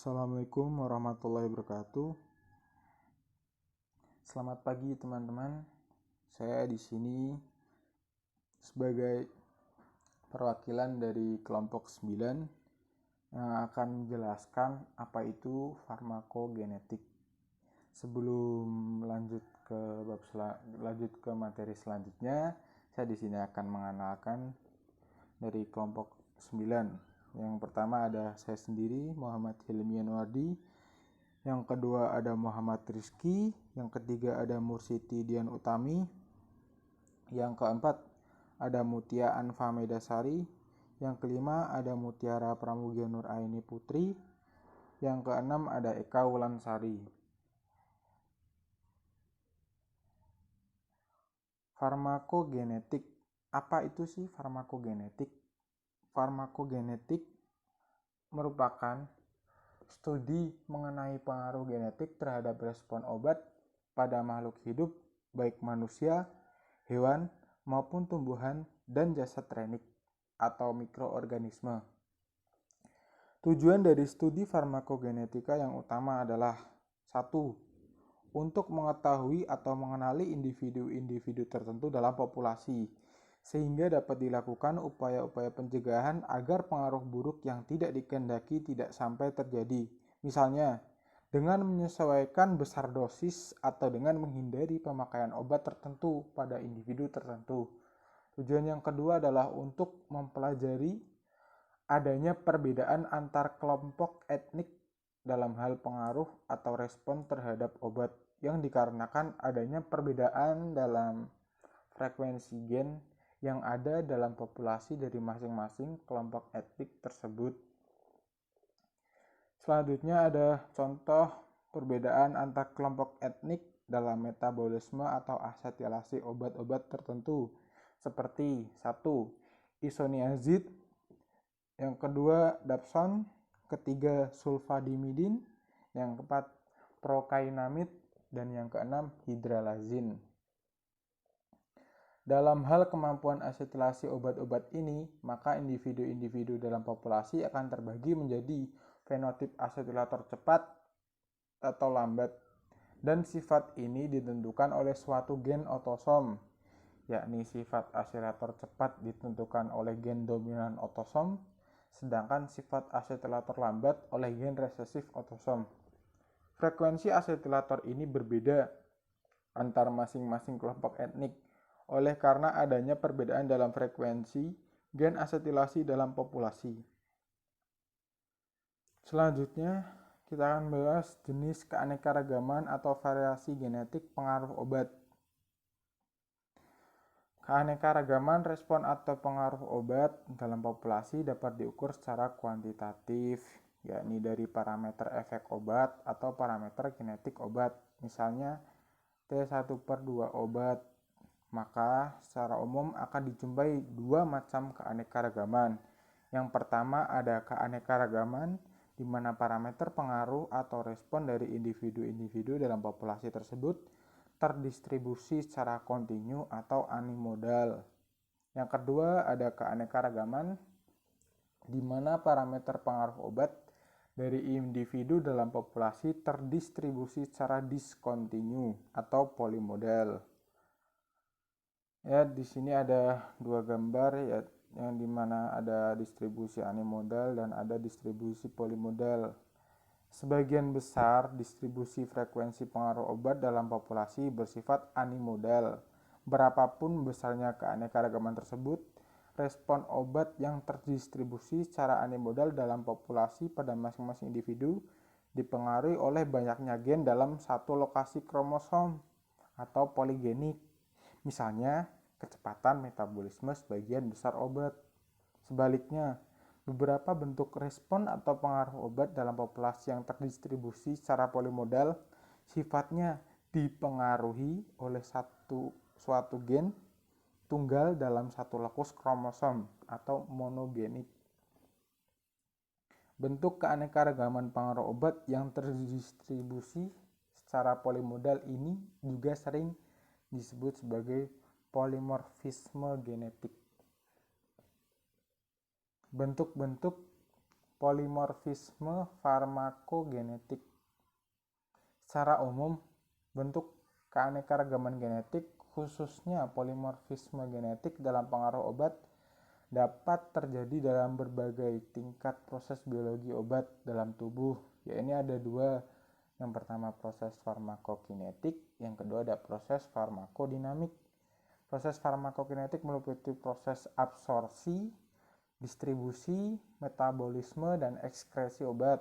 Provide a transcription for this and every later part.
Assalamualaikum warahmatullahi wabarakatuh. Selamat pagi teman-teman. Saya di sini sebagai perwakilan dari kelompok 9 yang akan menjelaskan apa itu farmakogenetik. Sebelum lanjut ke materi selanjutnya, saya di sini akan mengenalkan dari kelompok 9. Yang pertama ada saya sendiri, Muhammad Hilmi Yanwardi. Yang kedua ada Muhammad Rizky. Yang ketiga ada Mursiti Dian Utami. Yang keempat ada Mutia Anfa Medasari. Yang kelima ada Mutiara Pramugia Nur Aini Putri. Yang keenam ada Eka Wulansari. Farmakogenetik. Apa itu sih farmakogenetik? Farmakogenetik merupakan studi mengenai pengaruh genetik terhadap respon obat pada makhluk hidup, baik manusia, hewan, maupun tumbuhan dan jasad renik atau mikroorganisme. Tujuan dari studi farmakogenetika yang utama adalah 1. Untuk mengetahui atau mengenali individu-individu tertentu dalam populasi, sehingga dapat dilakukan upaya-upaya pencegahan agar pengaruh buruk yang tidak dikehendaki tidak sampai terjadi. Misalnya, dengan menyesuaikan besar dosis atau dengan menghindari pemakaian obat tertentu pada individu tertentu. Tujuan yang kedua adalah untuk mempelajari adanya perbedaan antar kelompok etnik dalam hal pengaruh atau respon terhadap obat yang dikarenakan adanya perbedaan dalam frekuensi gen yang ada dalam populasi dari masing-masing kelompok etnik tersebut. Selanjutnya ada contoh perbedaan antar kelompok etnik dalam metabolisme atau asetilasi obat-obat tertentu seperti 1. Isoniazid, yang kedua dapson, ketiga sulfadimidin, yang keempat prokainamid, dan yang keenam hidralazin. Dalam hal kemampuan asetilasi obat-obat ini, maka individu-individu dalam populasi akan terbagi menjadi fenotip asetilator cepat atau lambat, dan sifat ini ditentukan oleh suatu gen otosom, yakni sifat asetilator cepat ditentukan oleh gen dominan otosom, sedangkan sifat asetilator lambat oleh gen resesif otosom. Frekuensi asetilator ini berbeda antar masing-masing kelompok etnik, oleh karena adanya perbedaan dalam frekuensi gen asetilasi dalam populasi. Selanjutnya, kita akan bahas jenis keanekaragaman atau variasi genetik pengaruh obat. Keanekaragaman respon atau pengaruh obat dalam populasi dapat diukur secara kuantitatif, yakni dari parameter efek obat atau parameter kinetik obat, misalnya T1/2 obat. Maka secara umum akan dijumpai dua macam keanekaragaman. Yang pertama ada keanekaragaman di mana parameter pengaruh atau respon dari individu-individu dalam populasi tersebut terdistribusi secara kontinu atau unimodal. Yang kedua ada keanekaragaman di mana parameter pengaruh obat dari individu dalam populasi terdistribusi secara diskontinu atau polimodal. Ya, di sini ada dua gambar ya, yang dimana ada distribusi unimodal dan ada distribusi polimodal. Sebagian besar distribusi frekuensi pengaruh obat dalam populasi bersifat unimodal. Berapapun besarnya keanekaragaman tersebut, respon obat yang terdistribusi secara unimodal dalam populasi pada masing-masing individu dipengaruhi oleh banyaknya gen dalam satu lokasi kromosom atau poligenik. Misalnya, kecepatan metabolisme sebagian besar obat. Sebaliknya, beberapa bentuk respon atau pengaruh obat dalam populasi yang terdistribusi secara polimodal sifatnya dipengaruhi oleh suatu gen tunggal dalam satu lokus kromosom atau monogenik. Bentuk keanekaragaman pengaruh obat yang terdistribusi secara polimodal ini juga sering disebut sebagai polimorfisme genetik. Bentuk-bentuk Polimorfisme farmakogenetik. Secara umum, bentuk keanekaragaman genetik, khususnya polimorfisme genetik dalam pengaruh obat, dapat terjadi dalam berbagai tingkat proses biologi obat dalam tubuh. Ya, ini ada dua. Yang pertama proses farmakokinetik, yang kedua ada proses farmakodinamik. Proses farmakokinetik meliputi proses absorpsi, distribusi, metabolisme, dan ekskresi obat.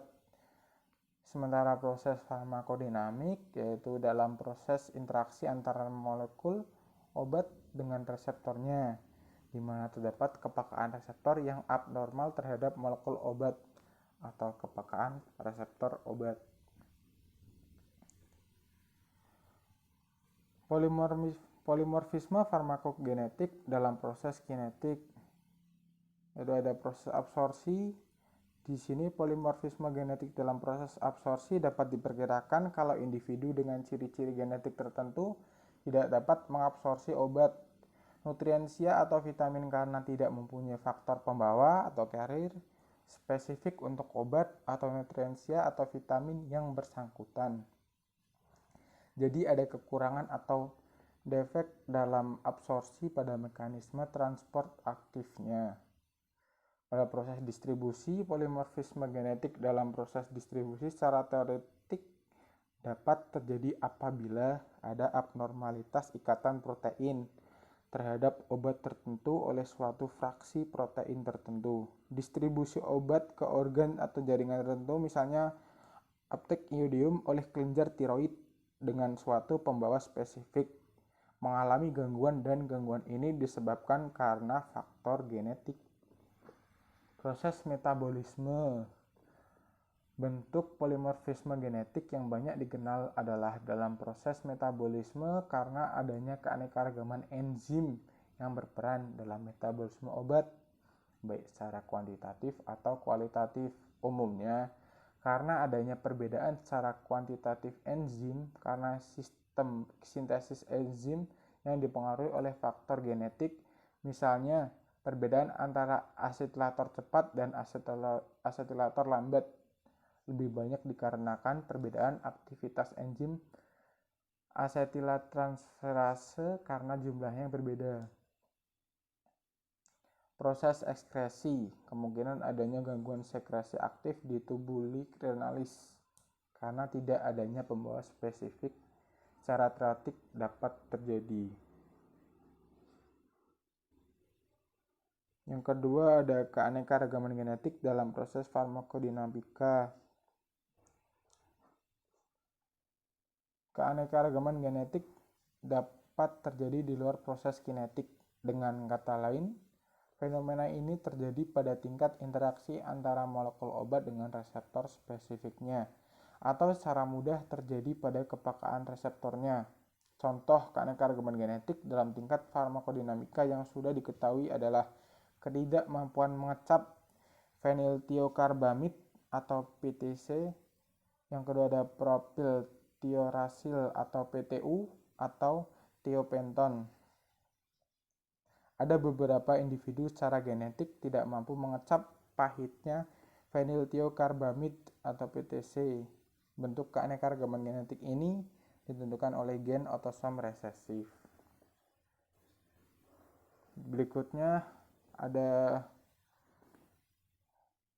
Sementara proses farmakodinamik yaitu dalam proses interaksi antara molekul obat dengan reseptornya, di mana terdapat kepekaan reseptor yang abnormal terhadap molekul obat atau kepekaan reseptor obat. Polimorfisme farmakogenetik dalam proses kinetik. Itu ada proses absorpsi. Di sini polimorfisme genetik dalam proses absorpsi dapat diperkirakan kalau individu dengan ciri-ciri genetik tertentu tidak dapat mengabsorpsi obat, nutriensia atau vitamin karena tidak mempunyai faktor pembawa atau carrier spesifik untuk obat atau nutriensia atau vitamin yang bersangkutan. Jadi ada kekurangan atau defek dalam absorpsi pada mekanisme transport aktifnya. Pada proses distribusi, polimorfisme genetik dalam proses distribusi secara teoretik dapat terjadi apabila ada abnormalitas ikatan protein terhadap obat tertentu oleh suatu fraksi protein tertentu. Distribusi obat ke organ atau jaringan tertentu, misalnya uptake iodium oleh kelenjar tiroid dengan suatu pembawa spesifik, mengalami gangguan dan gangguan ini disebabkan karena faktor genetik. Proses metabolisme. Bentuk polimorfisme genetik yang banyak dikenal adalah dalam proses metabolisme karena adanya keanekaragaman enzim yang berperan dalam metabolisme obat, baik secara kuantitatif atau kualitatif. Umumnya, karena adanya perbedaan secara kuantitatif enzim karena sistem sintesis enzim yang dipengaruhi oleh faktor genetik, misalnya perbedaan antara asetilator cepat dan asetilator lambat lebih banyak dikarenakan perbedaan aktivitas enzim asetilatransferase karena jumlahnya yang berbeda. Proses ekskresi. Kemungkinan adanya gangguan sekresi aktif di tubuli renalis karena tidak adanya pembawa spesifik secara teoretik dapat terjadi. Yang kedua ada keanekaragaman genetik dalam proses farmakodinamika. Keanekaragaman genetik dapat terjadi di luar proses kinetik. Dengan kata lain, fenomena ini terjadi pada tingkat interaksi antara molekul obat dengan reseptor spesifiknya, atau secara mudah terjadi pada kepekaan reseptornya. Contoh keanekaragaman genetik dalam tingkat farmakodinamika yang sudah diketahui adalah ketidakmampuan mengecap feniltiokarbamid atau PTC. Yang kedua ada propil tiorasil atau PTU atau tiopenton. Ada beberapa individu secara genetik tidak mampu mengecap pahitnya feniltiokarbamid atau PTC. Bentuk keanekaragaman genetik ini ditentukan oleh gen otosom resesif. Berikutnya ada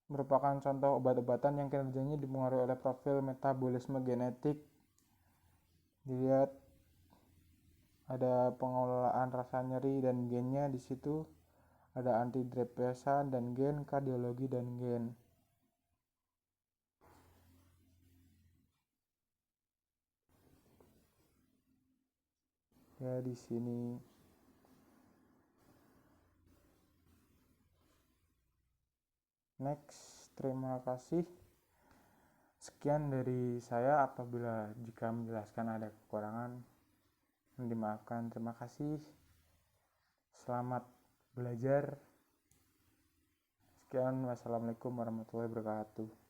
merupakan contoh obat-obatan yang kinerjanya dipengaruhi oleh profil metabolisme genetik. Dilihat ada pengelolaan rasa nyeri dan gennya di situ, ada antidepresan dan gen, kardiologi dan gen. Ya, di sini next. Terima kasih. Sekian dari saya. Apabila jika menjelaskan ada kekurangan, dimaafkan. Terima kasih. Selamat belajar. Sekian. Wassalamualaikum warahmatullahi wabarakatuh.